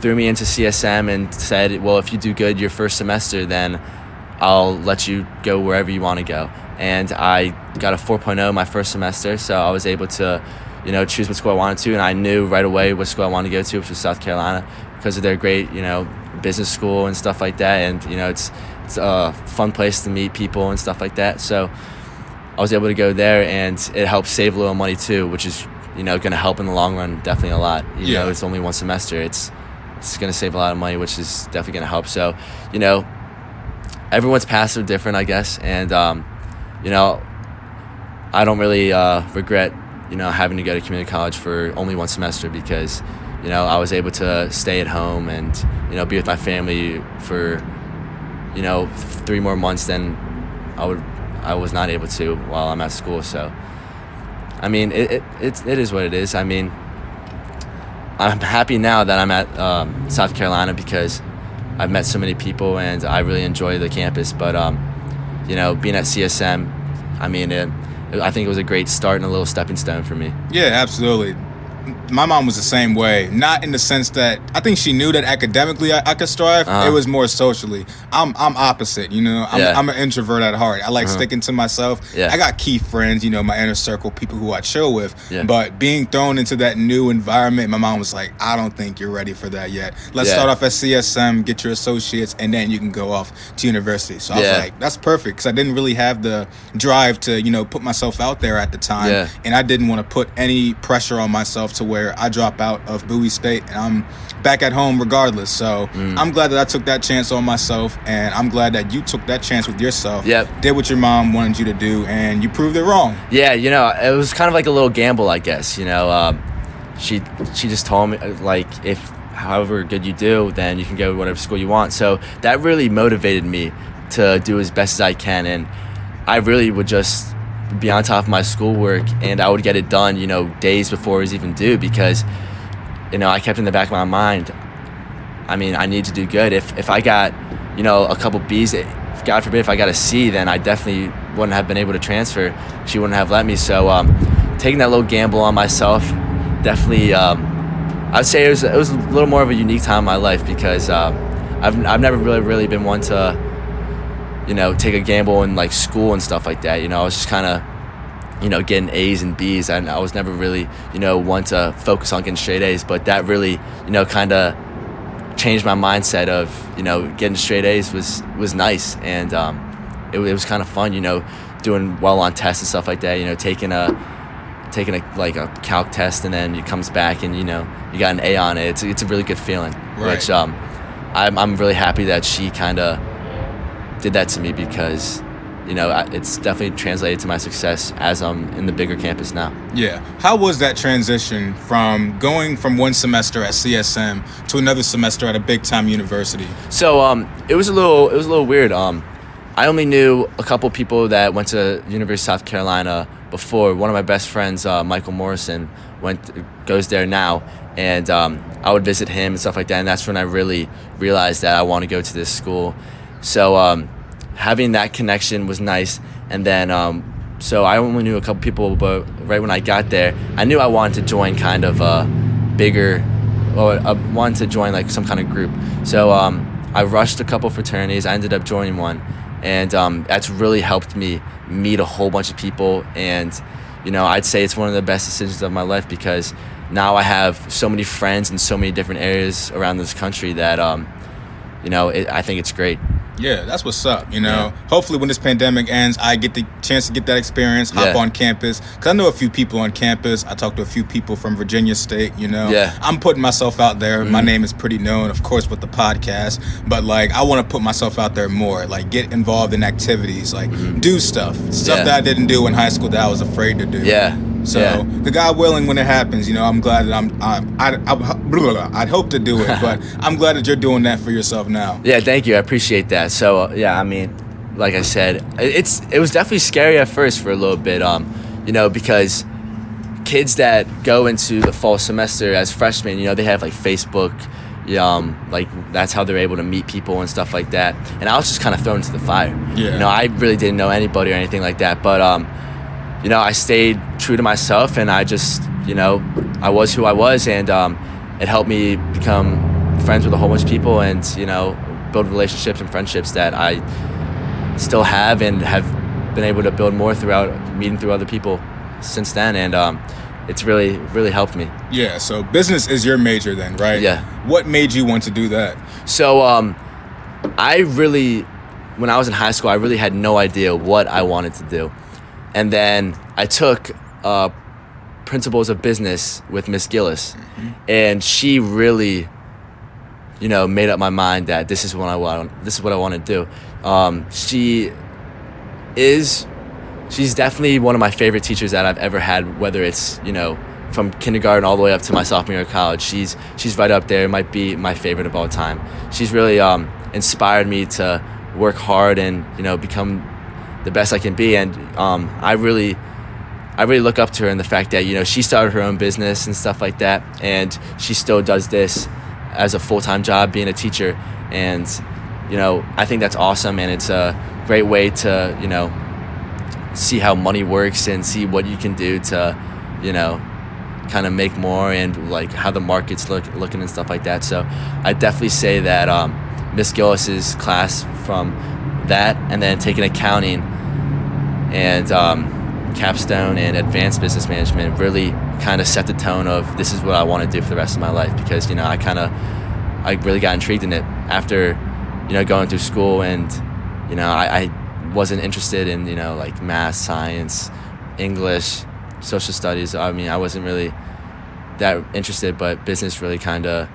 threw me into CSM and said, well, if you do good your first semester, then I'll let you go wherever you want to go. And I got a 4.0 my first semester, so I was able to, choose what school I wanted to, and I knew right away what school I wanted to go to, which was South Carolina, because of their great, business school and stuff like that, and it's a fun place to meet people and stuff like that. So I was able to go there, and it helped save a little money too, which is going to help in the long run definitely a lot. You know, it's only one semester. It's going to save a lot of money, which is definitely going to help. So everyone's paths are different, I guess, and I don't really regret having to go to community college for only one semester, because I was able to stay at home and be with my family for 3 more months than I was not able to while I'm at school. So I mean, it is what it is. I mean, I'm happy now that I'm at South Carolina, because I've met so many people and I really enjoy the campus. But being at CSM, I mean, I think it was a great start and a little stepping stone for me. Yeah, absolutely. My mom was the same way. Not in the sense that I think she knew that academically I could strive. It was more socially. I'm opposite. I'm an introvert at heart. I like sticking to myself. I got key friends. My inner circle, people who I chill with. But being thrown into that new environment, my mom was like, "I don't think you're ready for that yet. Let's start off at CSM, get your associates, and then you can go off to university." So I was like, "That's perfect," because I didn't really have the drive to put myself out there at the time, and I didn't want to put any pressure on myself to where I drop out of Bowie State and I'm back at home regardless. So I'm glad that I took that chance on myself, and I'm glad that you took that chance with yourself. Did what your mom wanted you to do, and you proved it wrong. Yeah, it was kind of like a little gamble, I guess. She just told me, like, if however good you do, then you can go to whatever school you want. So that really motivated me to do as best as I can, and I really would just be on top of my schoolwork, and I would get it done, days before it was even due, because, I kept in the back of my mind, I mean, I need to do good. If I got, a couple B's, God forbid, if I got a C, then I definitely wouldn't have been able to transfer. She wouldn't have let me. So taking that little gamble on myself, definitely, I'd say it was a little more of a unique time in my life, because I've never really been one to take a gamble in like school and stuff like that. I was just kind of, getting A's and B's, and I was never really, one to focus on getting straight A's. But that really, kind of changed my mindset of, getting straight A's was nice, and it was kind of fun, doing well on tests and stuff like that. Taking a like a calc test, and then it comes back and you got an A on it. It's a really good feeling. Right. Which I'm really happy that she kind of did that to me, because it's definitely translated to my success as I'm in the bigger campus now. Yeah. How was that transition from going from one semester at CSM to another semester at a big time university? So it was a little weird. I only knew a couple people that went to University of South Carolina before. One of my best friends, Michael Morrison, goes there now, and I would visit him and stuff like that, and that's when I really realized that I want to go to this school. So having that connection was nice, and then so I only knew a couple people, but right when I got there, I knew I wanted to join kind of a bigger, or I wanted to join like some kind of group. So I rushed a couple fraternities. I ended up joining one, and that's really helped me meet a whole bunch of people, and I'd say it's one of the best decisions of my life, because now I have so many friends in so many different areas around this country that I think it's great. Yeah, that's what's up, Hopefully when this pandemic ends, I get the chance to get that experience, hop on campus. Because I know a few people on campus. I talked to a few people from Virginia State, I'm putting myself out there. My name is pretty known, of course, with the podcast. But, I want to put myself out there more. Get involved in activities, do stuff that I didn't do in high school that I was afraid to do. So, the God willing, when it happens, I'm glad that I'd hope to do it, but I'm glad that you're doing that for yourself now. Yeah, thank you. I appreciate that. So, I mean, like I said, it was definitely scary at first for a little bit, because kids that go into the fall semester as freshmen, they have Facebook, that's how they're able to meet people and stuff like that. And I was just kind of thrown into the fire. I really didn't know anybody or anything like that, but I stayed true to myself, and I just, I was who I was, and it helped me become friends with a whole bunch of people, and build relationships and friendships that I still have and have been able to build more throughout meeting through other people since then, and it's really, really helped me. Yeah, so business is your major then, right? Yeah. What made you want to do that? So when I was in high school, I really had no idea what I wanted to do. And then I took Principles of Business with Miss Gillis, and she really, made up my mind that this is what I want. This is what I want to do. She's definitely one of my favorite teachers that I've ever had. Whether it's from kindergarten all the way up to my sophomore year of college, she's right up there. It might be my favorite of all time. She's really inspired me to work hard and become the best I can be. And I really look up to her in the fact that she started her own business and stuff like that, and she still does this as a full-time job, being a teacher. And I think that's awesome, and it's a great way to see how money works and see what you can do to kind of make more, and like how the market's looking and stuff like that. So I definitely say that Miss Gillis's class, from that and then taking accounting and capstone and advanced business management, really kind of set the tone of this is what I want to do for the rest of my life, because I really got intrigued in it after going through school, and I wasn't interested in like math, science, English, social studies. I mean, I wasn't really that interested, but business really kind of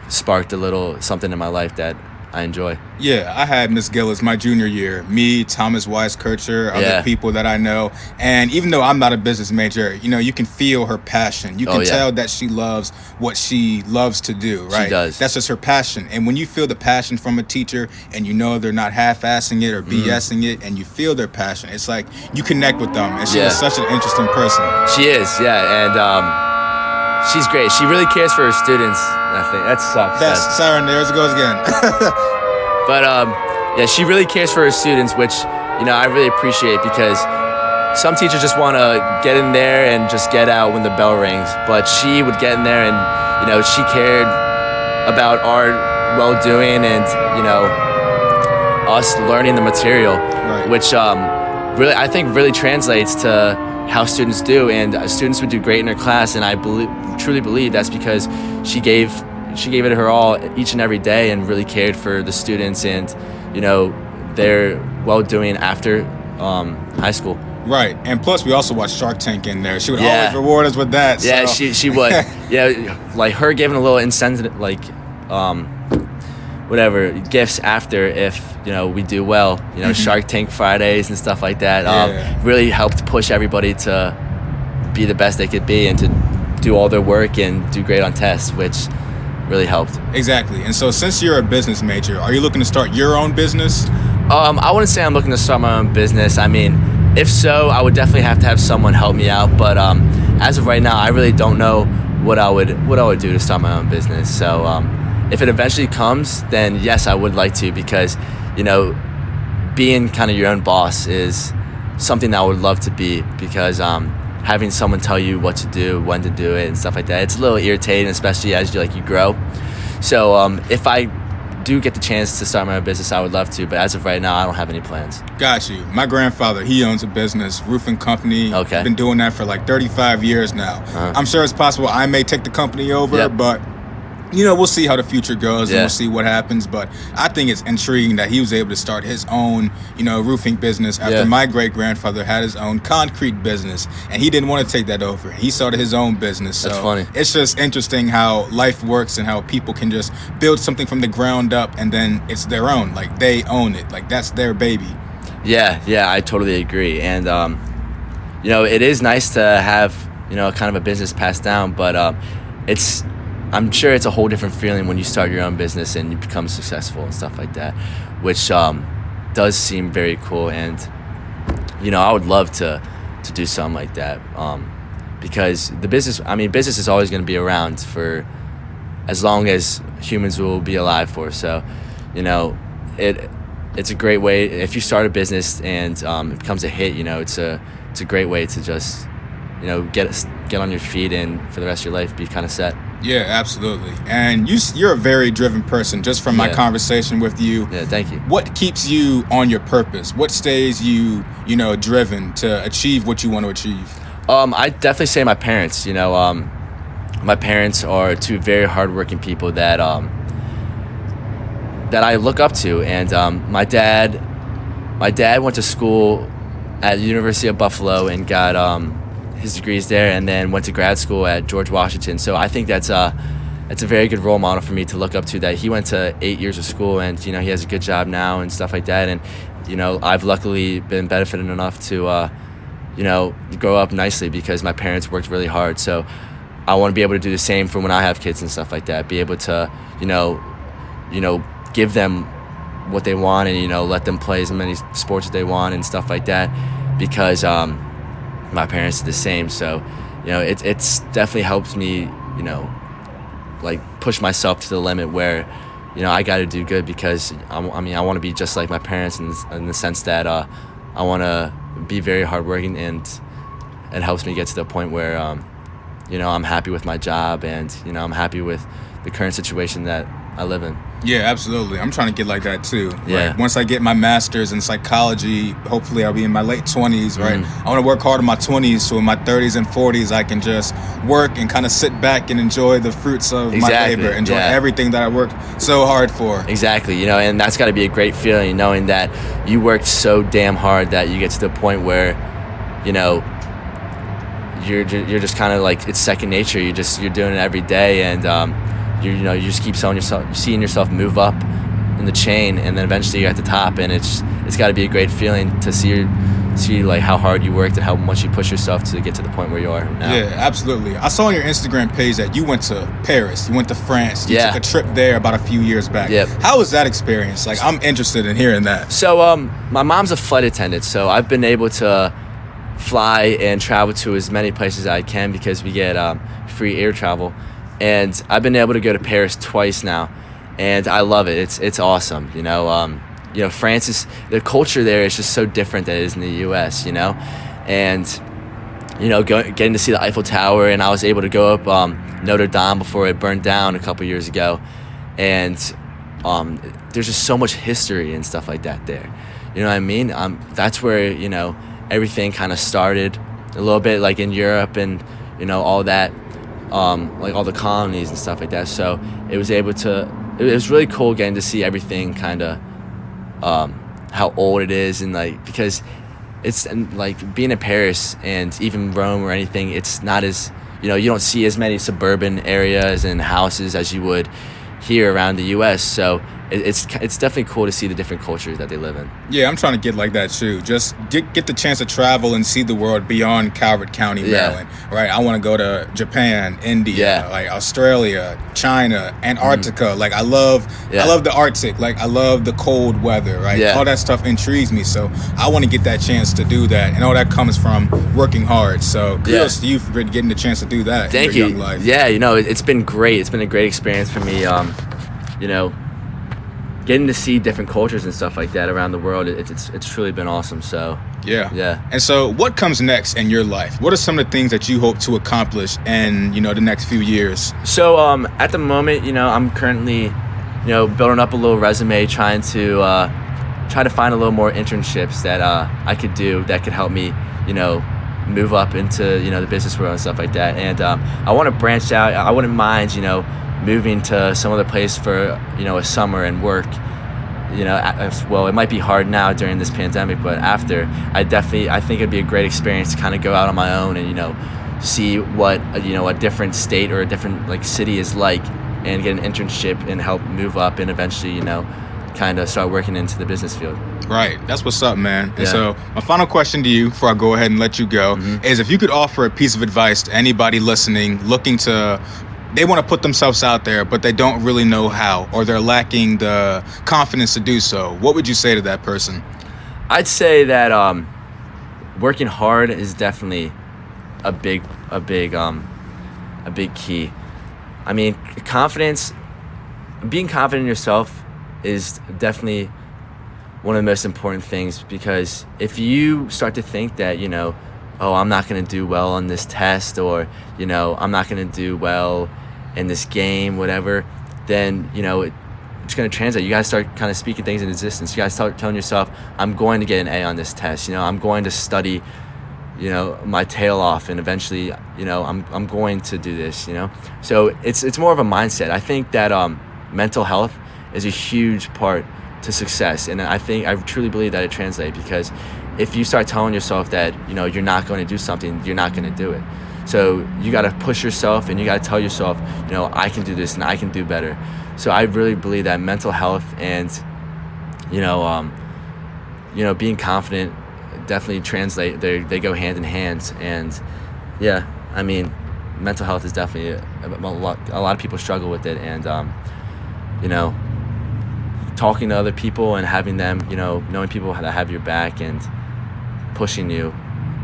sparked a little something in my life that I enjoy. Yeah, I had Miss Gillis my junior year. Me, Thomas Weiss-Kircher, other people that I know. And even though I'm not a business major, you can feel her passion. You can tell that she loves what she loves to do, right? She does. That's just her passion. And when you feel the passion from a teacher and they're not half-assing it or BSing it, and you feel their passion, it's like you connect with them. And she is such an interesting person. She is, yeah. And she's great. She really cares for her students. I think that sucks. That's Siren. There it goes again. But she really cares for her students, which I really appreciate, because some teachers just want to get in there and just get out when the bell rings. But she would get in there, and she cared about our well-doing and us learning the material, right. Which really I think really translates to how students do, and students would do great in her class, and I truly believe that's because she gave it her all each and every day, and really cared for the students and their well-doing after high school. Right, and plus we also watched Shark Tank in there. She would always reward us with that. Yeah, so. she would. Like her giving a little incentive, like whatever gifts after if we do well. Shark Tank Fridays and stuff like that. Really helped push everybody to be the best they could be, and to do all their work and do great on tests, which really helped. Exactly. And so since you're a business major, are you looking to start your own business? I wouldn't say I'm looking to start my own business. I mean, if so, I would definitely have to have someone help me out. But as of right now, I really don't know what I would do to start my own business. So if it eventually comes, then yes, I would like to, because being kind of your own boss is something that I would love to be, because having someone tell you what to do, when to do it, and stuff like that, it's a little irritating, especially as you grow. So if I do get the chance to start my own business, I would love to, but as of right now, I don't have any plans. Got you. My grandfather, he owns a business, roofing company. Okay. Been doing that for like 35 years now. I'm sure it's possible I may take the company over, but we'll see how the future goes, and we'll see what happens. But I think it's intriguing that he was able to start his own, roofing business after my great-grandfather had his own concrete business, and he didn't want to take that over. He started his own business. So that's funny. It's just interesting how life works and how people can just build something from the ground up, and then it's their own. Like, they own it. Like, that's their baby. Yeah, I totally agree. And, it is nice to have, kind of a business passed down, but I'm sure it's a whole different feeling when you start your own business and you become successful and stuff like that, which does seem very cool. And I would love to do something like that, because business is always going to be around for as long as humans will be alive for. So it's a great way if you start a business and it becomes a hit. It's a it's a great way to just, get on your feet and for the rest of your life be kind of set. Yeah, absolutely. And you're a very driven person, just from my conversation with you. Yeah, thank you. What keeps you on your purpose? What stays you, driven to achieve what you want to achieve? I definitely say my parents. My parents are two very hardworking people that I look up to. And my dad went to school at the University of Buffalo and got his degrees there, and then went to grad school at George Washington. So I think that's a very good role model for me to look up to, that he went to 8 years of school and, he has a good job now and stuff like that. And, I've luckily been benefited enough to, grow up nicely because my parents worked really hard. So I want to be able to do the same for when I have kids and stuff like that, be able to, give them what they want and, let them play as many sports as they want and stuff like that, because, my parents did the same. So, it's definitely helped me, push myself to the limit where, I got to do good, because I want to be just like my parents in the sense that I want to be very hardworking, and it helps me get to the point where, I'm happy with my job and, I'm happy with the current situation that I live in. Yeah, absolutely. I'm trying to get like that too. Yeah. Right? Once I get my master's in psychology, hopefully I'll be in my late 20s, right? I want to work hard in my 20s, so in my 30s and 40s I can just work and kind of sit back and enjoy the fruits of my labor, enjoy everything that I worked so hard for. Exactly. And that's got to be a great feeling, knowing that you worked so damn hard that you get to the point where, you're just kind of like, it's second nature. You're doing it every day, and you just keep seeing yourself move up in the chain, and then eventually you're at the top, and it's got to be a great feeling to see like how hard you worked and how much you push yourself to get to the point where you are now. Yeah, absolutely. I saw on your Instagram page that you went to Paris, you went to France, you took a trip there about a few years back. Yep. How was that experience? Like, I'm interested in hearing that. So my mom's a flight attendant, so I've been able to fly and travel to as many places as I can because we get free air travel. And I've been able to go to Paris twice now, and I love it. It's awesome. France is, the culture there is just so different than it is in the U.S. And getting to see the Eiffel Tower, and I was able to go up Notre Dame before it burned down a couple years ago, and there's just so much history and stuff like that there. You know what I mean? That's where everything kind of started a little bit, like in Europe and all that. Like all the colonies and stuff like that. So it was really cool getting to see everything kind of how old it is, and like, because it's like being in Paris and even Rome or anything, it's not as, you don't see as many suburban areas and houses as you would here around the US. So it's definitely cool to see the different cultures that they live in. Yeah, I'm trying to get like that too. Just get the chance to travel and see the world beyond Calvert County, Maryland. Right? I want to go to Japan, India, like Australia, China, Antarctica. Like I love the Arctic. Like I love the cold weather. Right? All that stuff intrigues me. So I want to get that chance to do that, and all that comes from working hard. So kudos to you for getting the chance to do that. Thank in your you. Young life. Yeah, it's been great. It's been a great experience for me. Getting to see different cultures and stuff like that around the world, it's truly been awesome. So yeah. And so what comes next in your life? What are some of the things that you hope to accomplish in the next few years? So at the moment, I'm currently building up a little resume, trying to find a little more internships that I could do that could help me move up into the business world and stuff like that. And I want to branch out. I wouldn't mind moving to some other place for a summer and work. Well, it might be hard now during this pandemic, but after, I think it'd be a great experience to kind of go out on my own and see what a different state or a different city is like, and get an internship and help move up and eventually kind of start working into the business field. Right. That's what's up, man. And so my final question to you before I go ahead and let you go is, if you could offer a piece of advice to anybody listening looking to, they want to put themselves out there, but they don't really know how, or they're lacking the confidence to do so, what would you say to that person? I'd say that working hard is definitely a big key. I mean, being confident in yourself is definitely one of the most important things, because if you start to think that oh, I'm not going to do well on this test, or, you know, I'm not going to do well in this game, whatever, then, you know, it's going to translate. You got to start kind of speaking things into existence. You got to start telling yourself, I'm going to get an A on this test. You know, I'm going to study, you know, my tail off, and eventually, you know, I'm going to do this, you know. So it's more of a mindset. I think that mental health is a huge part to success, and I truly believe that it translates, because if you start telling yourself that, you know, you're not going to do something, you're not going to do it. So you got to push yourself, and you got to tell yourself, you know, I can do this and I can do better. So I really believe that mental health and, you know, being confident definitely translate. They go hand in hand. And yeah, I mean, mental health is definitely a lot of people struggle with it, and you know, talking to other people and having them, you know, knowing people that have your back and pushing you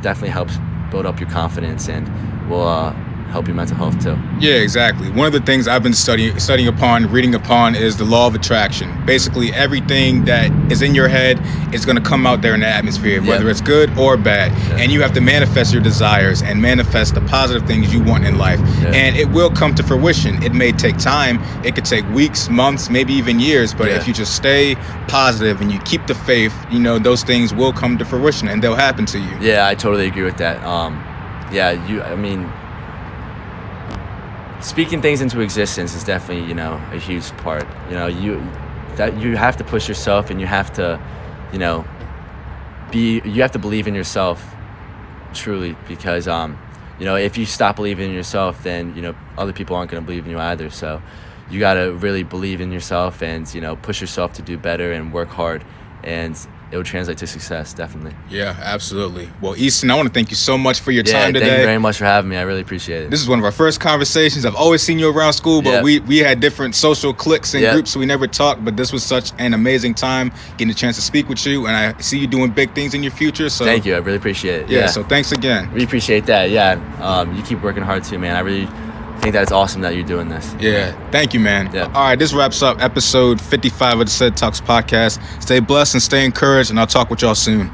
definitely helps build up your confidence, and will help your mental health too. Yeah, exactly. One of the things I've been studying upon, reading upon, is the law of attraction. Basically, everything that is in your head is going to come out there in the atmosphere, whether it's good or bad. Yeah. And you have to manifest your desires and manifest the positive things you want in life. Yeah. And it will come to fruition. It may take time. It could take weeks, months, maybe even years. But if you just stay positive and you keep the faith, you know, those things will come to fruition and they'll happen to you. Yeah, I totally agree with that. I mean, speaking things into existence is definitely, you know, a huge part. You know, you have to push yourself, and you have to, you know, you have to believe in yourself truly, because you know, if you stop believing in yourself, then, you know, other people aren't going to believe in you either. So you got to really believe in yourself, and, you know, push yourself to do better and work hard, and it will translate to success, definitely. Yeah, absolutely. Well, Easton, I want to thank you so much for your time today. Thank you very much for having me. I really appreciate it. This is one of our first conversations. I've always seen you around school, but we had different social cliques and groups, so we never talked. But this was such an amazing time getting a chance to speak with you, and I see you doing big things in your future. So thank you. I really appreciate it. Yeah, so thanks again. We appreciate that. Yeah, you keep working hard too, man. I really think that it's awesome that you're doing this. Yeah, thank you, man. Yeah. All right, this wraps up episode 55 of the CedTalks Podcast. Stay blessed and stay encouraged, and I'll talk with y'all soon.